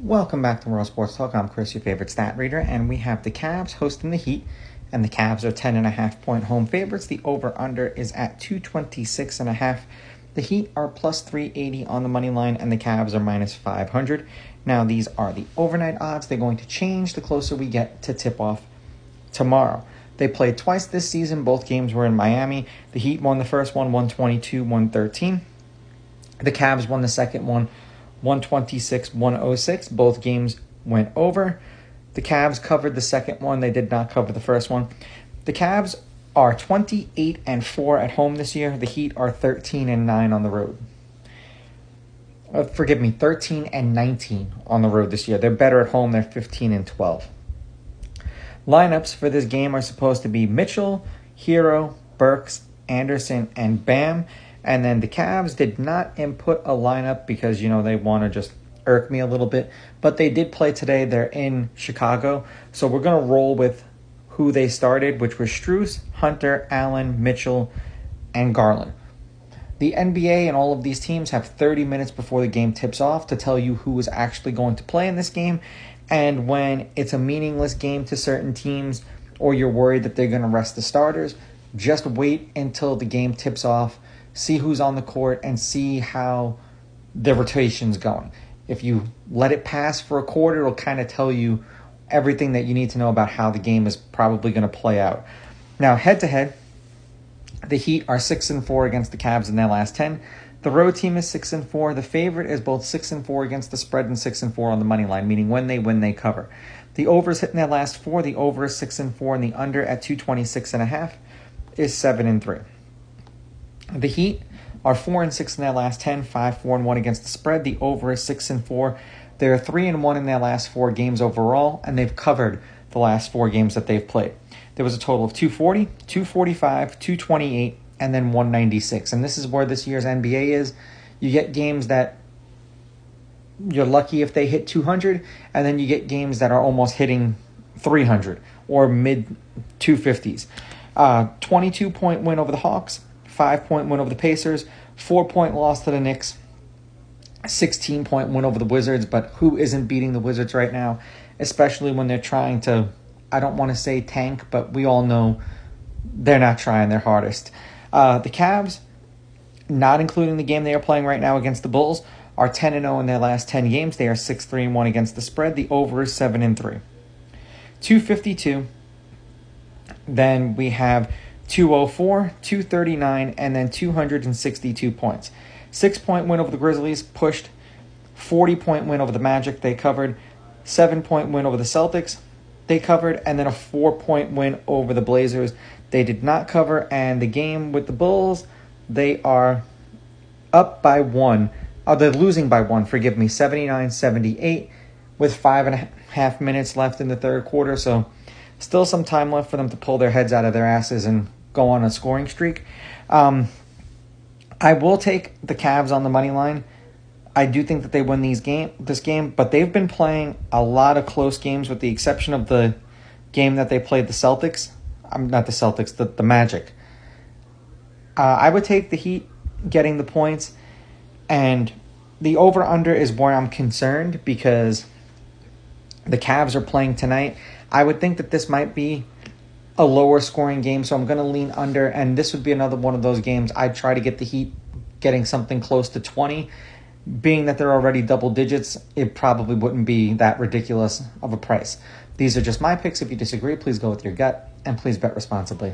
Welcome back to World Sports Talk. I'm Chris, your favorite stat reader, and we have the Cavs hosting the Heat, and the Cavs are 10.5-point home favorites. The over-under is at 226.5. The Heat are plus 380 on the money line, and the Cavs are minus 500. Now, these are the overnight odds. They're going to change the closer we get to tip-off tomorrow. They played twice this season. Both games were in Miami. The Heat won the first one, 122-113. The Cavs won the second one, 126-106. Both games went over. The Cavs covered the second one. They did not cover the first one. The Cavs are 28-4 at home this year. The Heat are 13-9 on the road. 13-19 on the road this year. They're better at home. They're 15-12. Lineups for this game are supposed to be Mitchell, Hero, Burks, Anderson, and Bam. And then the Cavs did not input a lineup because, they want to just irk me a little bit. But they did play today. They're in Chicago. So we're going to roll with who they started, which was Strus, Hunter, Allen, Mitchell, and Garland. The NBA and all of these teams have 30 minutes before the game tips off to tell you who is actually going to play in this game. And when it's a meaningless game to certain teams, or you're worried that they're going to rest the starters, just wait until the game tips off. See who's on the court and see how the rotation's going. If you let it pass for a quarter, it'll kind of tell you everything that you need to know about how the game is probably going to play out. Now, head-to-head, the Heat are 6-4 against the Cavs in their last 10. The road team is 6-4. The favorite is both 6-4 against the spread and 6-4 on the money line, meaning when they win, they cover. The over is hitting their last 4. The over is 6-4, and the under at 226.5 is 7-3. The Heat are 4-6 in their last 10, 5-4-1 against the spread. The over is 6-4. They're 3-1 in their last 4 games overall, and they've covered the last 4 games that they've played. There was a total of 240, 245, 228, and then 196. And this is where this year's NBA is. You get games that you're lucky if they hit 200, and then you get games that are almost hitting 300 or mid 250s. 22-point win over the Hawks. 5-point win over the Pacers, 4-point loss to the Knicks, 16-point win over the Wizards. But who isn't beating the Wizards right now, especially when they're trying to, I don't want to say tank, but we all know they're not trying their hardest. The Cavs, not including the game they are playing right now against the Bulls, are 10-0 in their last 10 games. They are 6-3-1 against the spread. The over is 7-3. 252. Then we have 204, 239, and then 262 points. 6-point win over the Grizzlies, pushed. 40-point win over the Magic, they covered. 7-point win over the Celtics, they covered. And then a 4-point win over the Blazers, they did not cover. And the game with the Bulls, they are up by 1. They're losing by 1, 79-78, with 5.5 minutes left in the third quarter. So still some time left for them to pull their heads out of their asses and go on a scoring streak. I will take the Cavs on the money line. I do think that they win this game, but they've been playing a lot of close games with the exception of the game that they played the Celtics. Not the Celtics, the Magic. I would take the Heat getting the points, and the over-under is where I'm concerned because the Cavs are playing tonight. I would think that this might be a lower scoring game, so I'm going to lean under, and this would be another one of those games I'd try to get the Heat getting something close to 20. Being that they're already double digits, it probably wouldn't be that ridiculous of a price. These are just my picks. If you disagree, please go with your gut, and please bet responsibly.